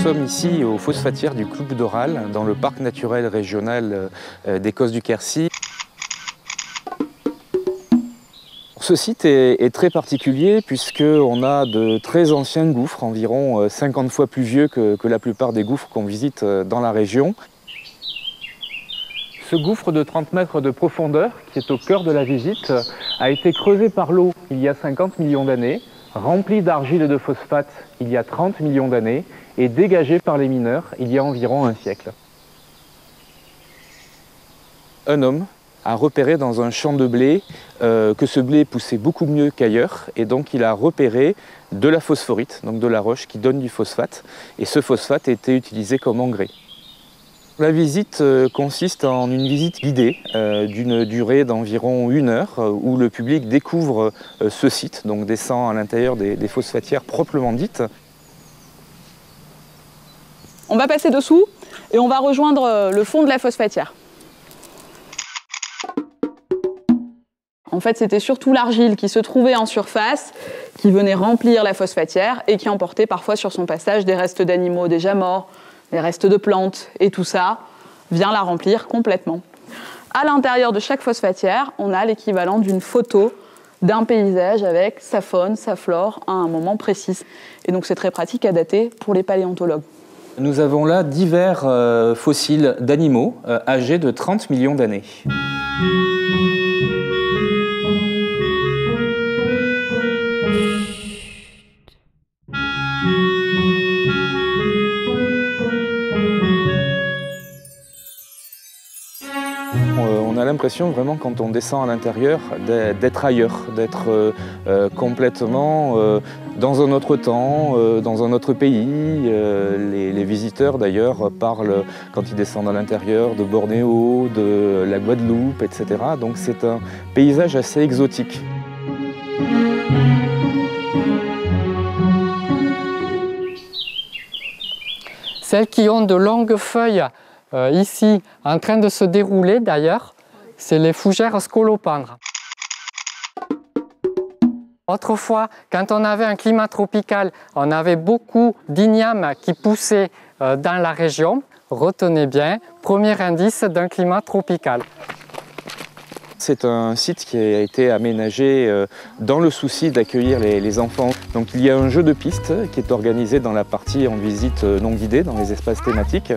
sommes ici aux phosphatières du Clou d'Oral, dans le parc naturel régional des Causses du Quercy. Ce site est très particulier puisqu'on a de très anciens gouffres, environ 50 fois plus vieux que la plupart des gouffres qu'on visite dans la région. Ce gouffre de 30 mètres de profondeur, qui est au cœur de la visite, a été creusé par l'eau il y a 50 millions d'années, rempli d'argile et de phosphate il y a 30 millions d'années et dégagé par les mineurs il y a environ un siècle. Un homme a repéré dans un champ de blé que ce blé poussait beaucoup mieux qu'ailleurs et donc il a repéré de la phosphorite, donc de la roche qui donne du phosphate, et ce phosphate était utilisé comme engrais. La visite consiste en une visite guidée d'une durée d'environ 1 heure où le public découvre ce site, donc descend à l'intérieur des phosphatières proprement dites. On va passer dessous et on va rejoindre le fond de la phosphatière. En fait, c'était surtout l'argile qui se trouvait en surface, qui venait remplir la phosphatière et qui emportait parfois sur son passage des restes d'animaux déjà morts, des restes de plantes, et tout ça vient la remplir complètement. À l'intérieur de chaque phosphatière, on a l'équivalent d'une photo d'un paysage avec sa faune, sa flore à un moment précis. Et donc c'est très pratique à dater pour les paléontologues. Nous avons là divers fossiles d'animaux âgés de 30 millions d'années. On a l'impression vraiment quand on descend à l'intérieur d'être ailleurs, d'être complètement dans un autre temps, dans un autre pays. Les visiteurs d'ailleurs parlent quand ils descendent à l'intérieur de Bornéo, de la Guadeloupe, etc. Donc c'est un paysage assez exotique. Celles qui ont de longues feuilles ici, en train de se dérouler d'ailleurs, c'est les fougères scolopendres. Autrefois, quand on avait un climat tropical, on avait beaucoup d'ignames qui poussaient dans la région. Retenez bien, premier indice d'un climat tropical. C'est un site qui a été aménagé dans le souci d'accueillir les enfants. Donc il y a un jeu de piste qui est organisé dans la partie en visite non guidée, dans les espaces thématiques.